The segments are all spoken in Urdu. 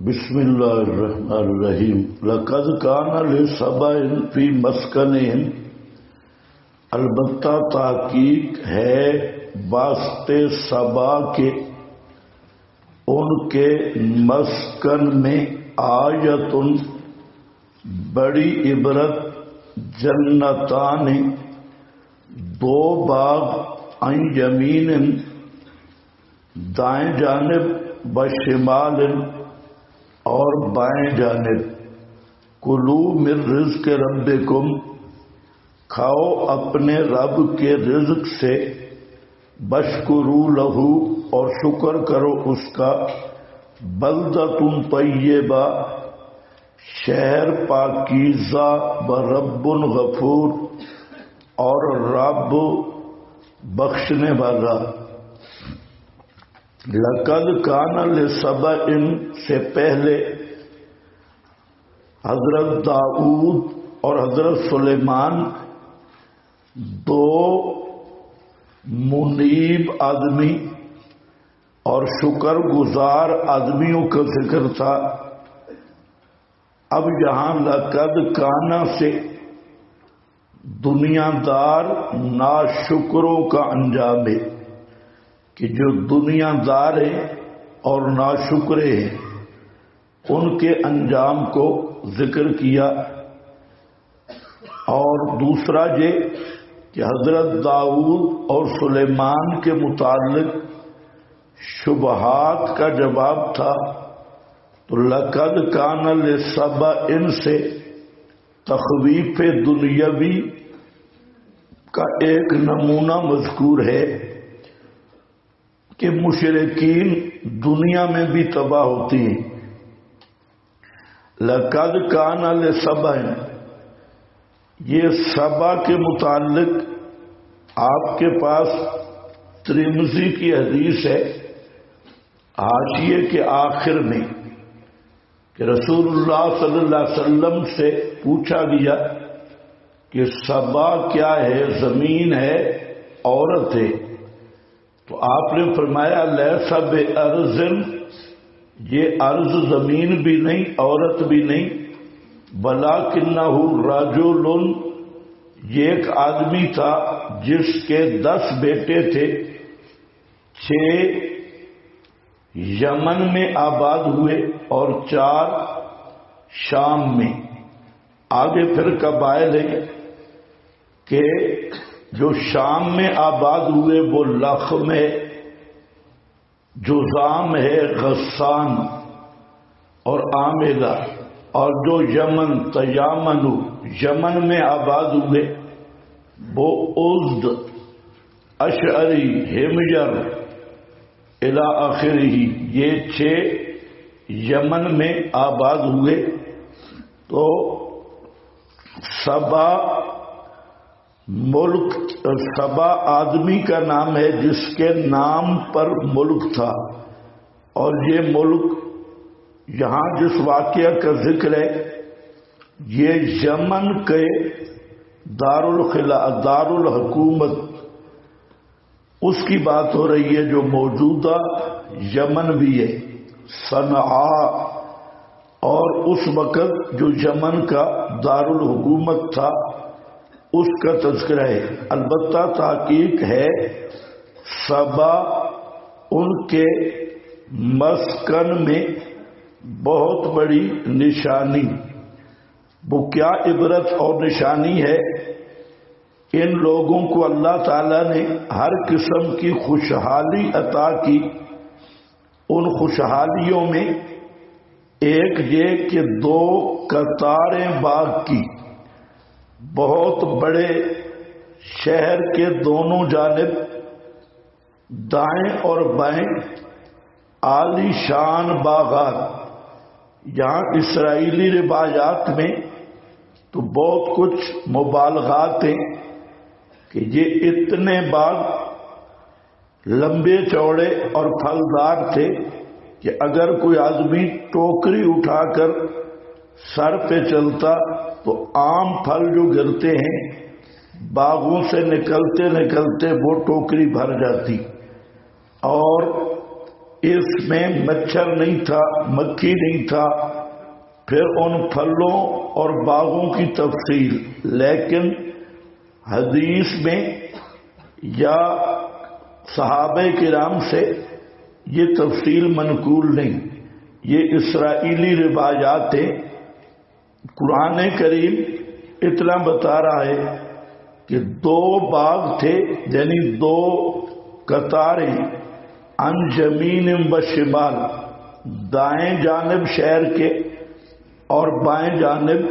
بسم اللہ الرحمن الرحیم لقد کان لسبأ فی مسکنہم، البتہ تحقیق ہے واسطے سبا کے ان کے مسکن میں آیت بڑی عبرت، جنتان دو باغ، عن یمین دائیں جانب، بشمال اور بائیں جانب، کلو من رزق ربکم، کھاؤ اپنے رب کے رزق سے، بشکرو لہو اور شکر کرو اس کا، بلدۃ طیبہ شہر پاکیزہ، برب غفور اور رب بخشنے والا۔ لقد کان لسبأ سے پہلے حضرت داؤد اور حضرت سلیمان دو منیب آدمی اور شکر گزار آدمیوں کا ذکر تھا۔ اب یہاں لقد کان سے دنیا دار ناشکروں کا انجام ہے کہ جو دنیا دار ہیں اور ناشکرے ہیں، ان کے انجام کو ذکر کیا۔ اور دوسرا یہ کہ حضرت داؤد اور سلیمان کے متعلق شبہات کا جواب تھا، تو لقد کان لسبأ سے تخویف دنیاوی کا ایک نمونہ مذکور ہے کہ مشرکین دنیا میں بھی تباہ ہوتی ہیں۔ لقد کان لسبأ، یہ سبا کے متعلق آپ کے پاس ترمذی کی حدیث ہے حاشیے کے آخر میں کہ رسول اللہ صلی اللہ علیہ وسلم سے پوچھا گیا کہ سبا کیا ہے؟ زمین ہے، عورت ہے؟ تو آپ نے فرمایا لیس بارض، یہ ارض زمین بھی نہیں، عورت بھی نہیں، ولکنہ رجل، یہ ایک آدمی تھا جس کے 10 بیٹے تھے، 6 یمن میں آباد ہوئے اور 4 شام میں۔ آگے پھر قبائل ہیں کہ جو شام میں آباد ہوئے وہ لخم ہے، جذام ہے، غسان اور عاملہ، اور جو یمن تیامن یمن میں آباد ہوئے وہ ازد، اشعری، ہمیر الی آخرہ، یہ 6 یمن میں آباد ہوئے۔ تو سبا ملک، سبا آدمی کا نام ہے جس کے نام پر ملک تھا، اور یہ ملک یہاں جس واقعہ کا ذکر ہے یہ یمن کے دار الحکومت اس کی بات ہو رہی ہے جو موجودہ یمن بھی ہے، صنعاء، اور اس وقت جو یمن کا دار الحکومت تھا اس کا تذکرہ ہے۔ البتہ تحقیق ہے سبا ان کے مسکن میں بہت بڑی نشانی۔ وہ کیا عبرت اور نشانی ہے؟ ان لوگوں کو اللہ تعالیٰ نے ہر قسم کی خوشحالی عطا کی۔ ان خوشحالیوں میں ایک یہ کہ 2 قطاریں باغ کی، بہت بڑے شہر کے دونوں جانب دائیں اور بائیں عالی شان باغات۔ یہاں اسرائیلی روایات میں تو بہت کچھ مبالغات ہیں کہ یہ اتنے باغ لمبے چوڑے اور پھلدار تھے کہ اگر کوئی آدمی ٹوکری اٹھا کر سر پہ چلتا تو عام پھل جو گرتے ہیں باغوں سے نکلتے نکلتے وہ ٹوکری بھر جاتی، اور اس میں مچھر نہیں تھا، مکھی نہیں تھا، پھر ان پھلوں اور باغوں کی تفصیل، لیکن حدیث میں یا صحابہ کرام سے یہ تفصیل منقول نہیں، یہ اسرائیلی روایات ہیں۔ قرآن کریم اتنا بتا رہا ہے کہ دو باغ تھے، یعنی دو قطاریں، عن یمین و شمال، دائیں جانب شہر کے اور بائیں جانب،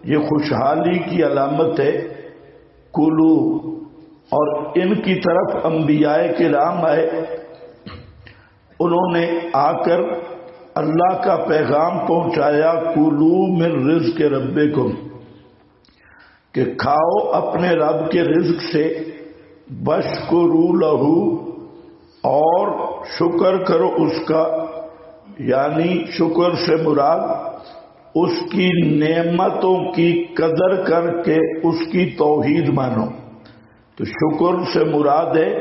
یہ خوشحالی کی علامت ہے۔ کلو، اور ان کی طرف انبیاء کرام آئے، انہوں نے آ کر اللہ کا پیغام پہنچایا، کلو من رزق ربکم، کہ کھاؤ اپنے رب کے رزق سے، واشکروا لہ، اور شکر کرو اس کا، یعنی شکر سے مراد اس کی نعمتوں کی قدر کر کے اس کی توحید مانو۔ تو شکر سے مراد ہے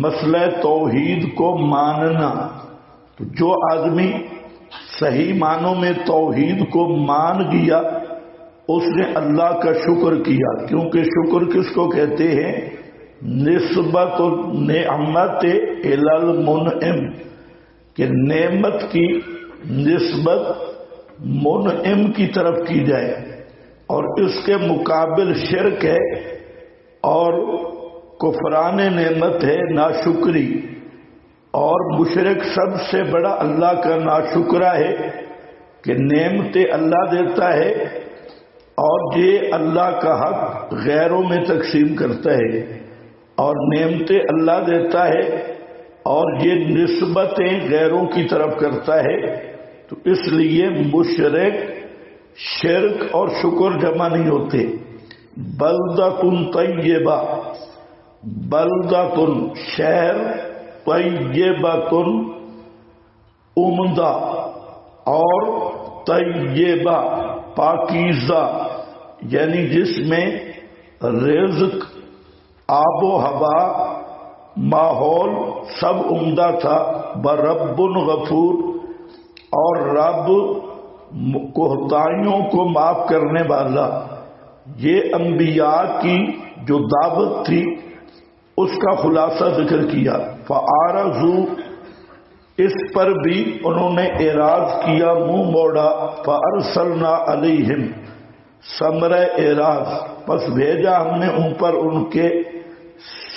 مسئلہ توحید کو ماننا۔ تو جو آدمی صحیح معنوں میں توحید کو مان گیا، اس نے اللہ کا شکر کیا، کیونکہ شکر کس کو کہتے ہیں؟ نسبت النعمت الی المنعم، کہ نعمت کی نسبت منعم کی طرف کی جائے، اور اس کے مقابل شرک ہے اور کفران نعمت ہے، ناشکری، اور مشرک سب سے بڑا اللہ کا ناشکرا ہے کہ نعمتیں اللہ دیتا ہے اور یہ اللہ کا حق غیروں میں تقسیم کرتا ہے، اور نعمتیں اللہ دیتا ہے اور یہ نسبتیں غیروں کی طرف کرتا ہے۔ تو اس لیے مشرک، شرک اور شکر جمع نہیں ہوتے۔ بلدۃ طیبہ، بلدۃ شہر، طیبۃ عمدہ، اور طیبہ پاکیزہ، یعنی جس میں رزق، آب و ہوا، ماحول سب عمدہ تھا۔ برب غفور، اور رب کوتاہیوں کو معاف کرنے والا۔ یہ انبیاء کی جو دعوت تھی اس کا خلاصہ ذکر کیا۔ فَأَعْرَضُوا، اس پر بھی انہوں نے اعراض کیا، منہ موڑا۔ فَأَرْسَلْنَا عَلَيْهِمْ، ثمرہ اعراض، پس بھیجا ہم نے ان پر ان کے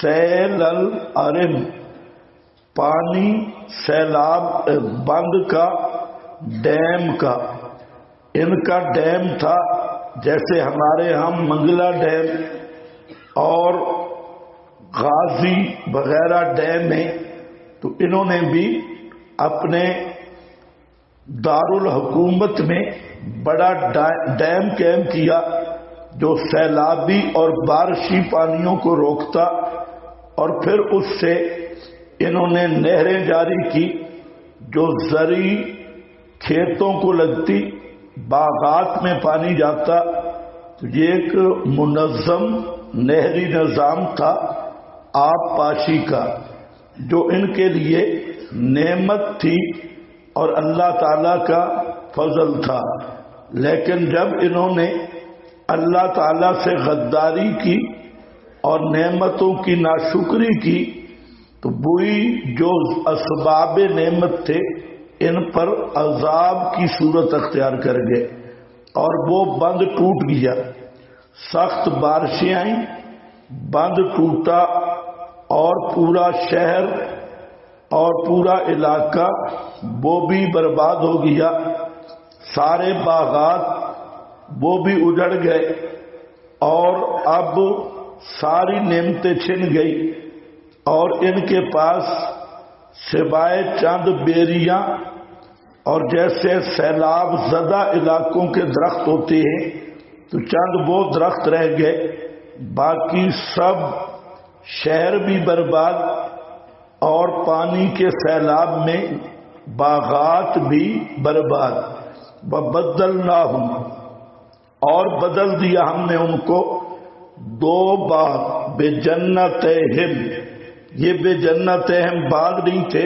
سیل العرم، پانی، سیلاب، بند کا، ڈیم کا۔ ان کا ڈیم تھا جیسے ہمارے ہاں منگلہ ڈیم اور غازی وغیرہ ڈیم ہیں، تو انہوں نے بھی اپنے دارالحکومت میں بڑا ڈیم قائم کیا جو سیلابی اور بارشی پانیوں کو روکتا، اور پھر اس سے انہوں نے نہریں جاری کی جو زرعی کھیتوں کو لگتی، باغات میں پانی جاتا۔ تو یہ ایک منظم نہری نظام تھا آب پاشی کا، جو ان کے لیے نعمت تھی اور اللہ تعالی کا فضل تھا۔ لیکن جب انہوں نے اللہ تعالی سے غداری کی اور نعمتوں کی ناشکری کی، تو وہی جو اسباب نعمت تھے ان پر عذاب کی صورت اختیار کر گئے، اور وہ بند ٹوٹ گیا۔ سخت بارشیں آئیں، بند ٹوٹا، اور پورا شہر اور پورا علاقہ وہ بھی برباد ہو گیا۔ سارے باغات وہ بھی اجڑ گئے، اور اب ساری نعمتیں چھن گئی، اور ان کے پاس سوائے چند بیریاں اور جیسے سیلاب زدہ علاقوں کے درخت ہوتے ہیں تو چند وہ درخت رہ گئے، باقی سب شہر بھی برباد، اور پانی کے سیلاب میں باغات بھی برباد۔ وَبَدَّلْنَاهُمْ، اور بدل دیا ہم نے ان کو دو باغ، بِجَنَّتَيْهِمْ، یہ بِجَنَّتَيْهِمْ باغ نہیں تھے،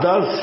10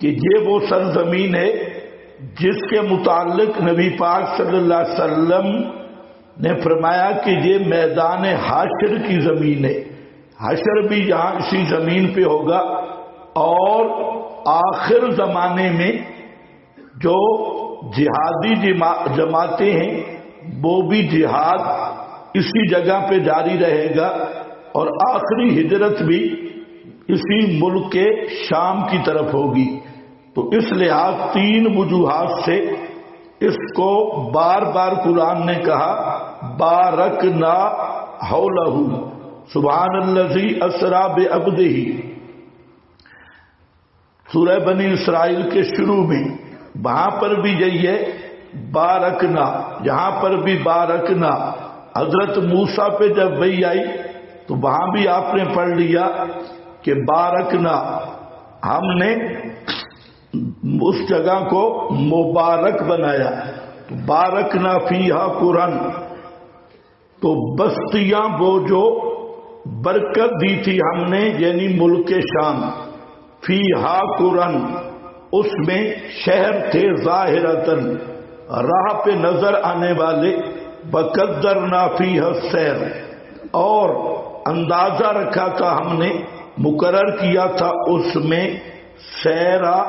کہ یہ وہ سرزمین ہے جس کے متعلق نبی پاک صلی اللہ علیہ وسلم نے فرمایا کہ یہ میدان حشر کی زمین ہے. حشر بھی یہاں اسی زمین پہ ہوگا، اور آخر زمانے میں جو جہادی جماعتیں ہیں وہ بھی جہاد اسی جگہ پہ جاری رہے گا، اور آخری ہجرت بھی اسی ملک کے شام کی طرف ہوگی. تو اس لحاظ تین وجوہات سے اس کو بار بار قرآن نے کہا بارکنا حولہ، سبحان الذی اسری بعبدہ. سورہ بنی اسرائیل کے شروع میں وہاں پر بھی یہی ہے بارکنا، یہاں پر بھی بارکنا. حضرت موسیٰ پہ جب وحی آئی تو وہاں بھی آپ نے پڑھ لیا کہ بارکنا، ہم نے اس جگہ کو مبارک بنایا. بارکنا فیہا قرن، تو بستیاں وہ جو برکت دی تھی ہم نے، یعنی ملک شام. فیہا قرن، اس میں شہر تھے ظاہرتن، راہ پہ نظر آنے والے. بقدرنا فیہا السیر، اور اندازہ رکھا تھا ہم نے، مقرر کیا تھا اس میں سیرا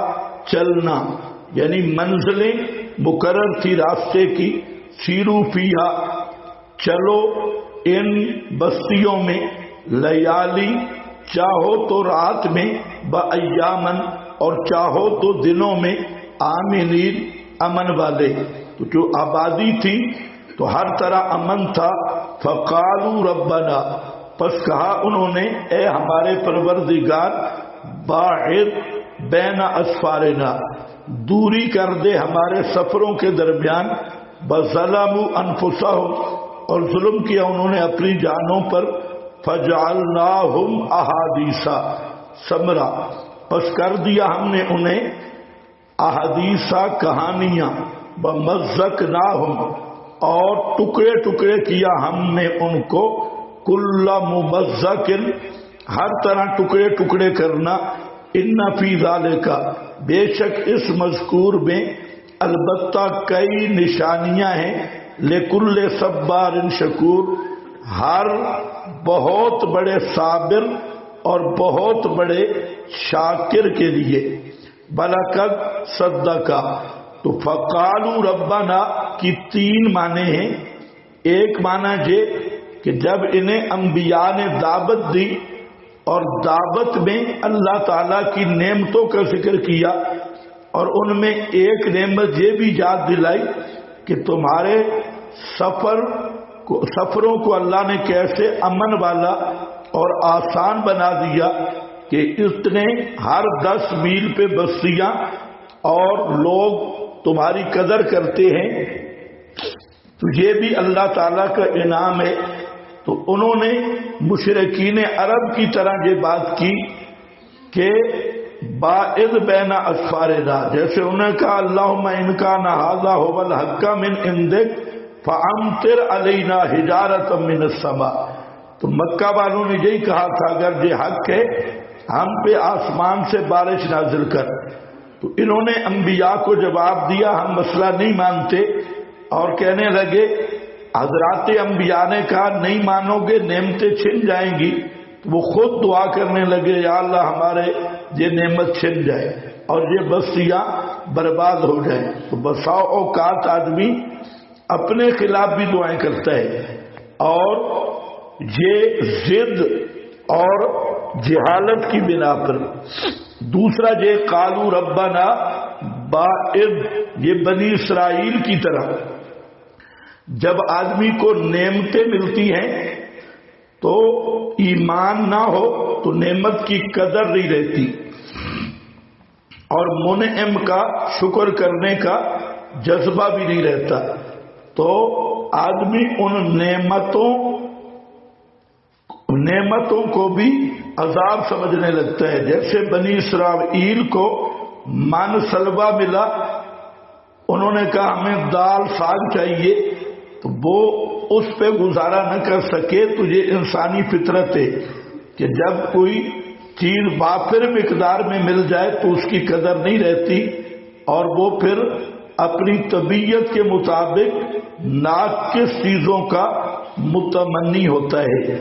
چلنا، یعنی منزلیں مقرر تھی راستے کی. سیرو فیہا، چلو ان بستیوں میں، لیالی، چاہو تو رات میں، بایامن، اور چاہو تو دنوں میں، آمنین، امن والے. تو جو آبادی تھی تو ہر طرح امن تھا. فقالوا ربنا، پس کہا انہوں نے اے ہمارے پروردگار، باعد بین اسفارنا، دوری کر دے ہمارے سفروں کے درمیان. بظلموا انفسہم، اور ظلم کیا انہوں نے اپنی جانوں پر. فجعلناہم احادیثا سمرا، پس کر دیا ہم نے انہیں احادیثا کہانیاں. بمزقناہم، اور ٹکڑے ٹکڑے کیا ہم نے ان کو. کل ممزق، ہر طرح ٹکڑے ٹکڑے کرنا. ان فی ذالک، بے شک اس مذکور میں البتہ کئی نشانیاں ہیں. لکل صبار شکور، ہر بہت بڑے صابر اور بہت بڑے شاکر کے لیے. بلقد صدقا، تو فقالوا ربنا کی تین معنی ہیں. ایک معنی یہ کہ جب انہیں انبیاء نے دعوت دی اور دعوت میں اللہ تعالیٰ کی نعمتوں کا ذکر کیا، اور ان میں ایک نعمت یہ بھی یاد دلائی کہ تمہارے سفروں کو اللہ نے کیسے امن والا اور آسان بنا دیا کہ اتنے ہر 10 میل پہ بستیاں اور لوگ تمہاری قدر کرتے ہیں. تو یہ بھی اللہ تعالیٰ کا انعام ہے. تو انہوں نے مشرکین عرب کی طرح یہ بات کی کہ باعد بین اسفارنا، جیسے انہوں نے کہا اللہم ان کان ھذا ھو الحق من عندک فامطر علینا حجارۃ من السماء. تو مکہ والوں نے یہی کہا تھا اگر یہ حق ہے ہم پہ آسمان سے بارش نازل کر. تو انہوں نے انبیاء کو جواب دیا ہم مسئلہ نہیں مانتے، اور کہنے لگے حضرات انبیاء نے کہا نہیں مانو گے نعمتیں چھن جائیں گی. تو وہ خود دعا کرنے لگے یا اللہ ہمارے یہ نعمت چھن جائے اور یہ بستیاں برباد ہو جائیں. تو بسا اوقات آدمی اپنے خلاف بھی دعائیں کرتا ہے، اور یہ ضد اور جہالت کی بنا پر. دوسرا یہ قالوا ربنا باعد، یہ بنی اسرائیل کی طرح جب آدمی کو نعمتیں ملتی ہیں تو ایمان نہ ہو تو نعمت کی قدر نہیں رہتی، اور منعم کا شکر کرنے کا جذبہ بھی نہیں رہتا. تو آدمی ان نعمتوں کو بھی عذاب سمجھنے لگتا ہے. جیسے بنی اسرائیل کو من سلوا ملا، انہوں نے کہا ہمیں دال ساگ چاہیے، تو وہ اس پہ گزارا نہ کر سکے. تو یہ انسانی فطرت ہے کہ جب کوئی چیز وافر مقدار میں مل جائے تو اس کی قدر نہیں رہتی، اور وہ پھر اپنی طبیعت کے مطابق ناقص چیزوں کا متمنی ہوتا ہے۔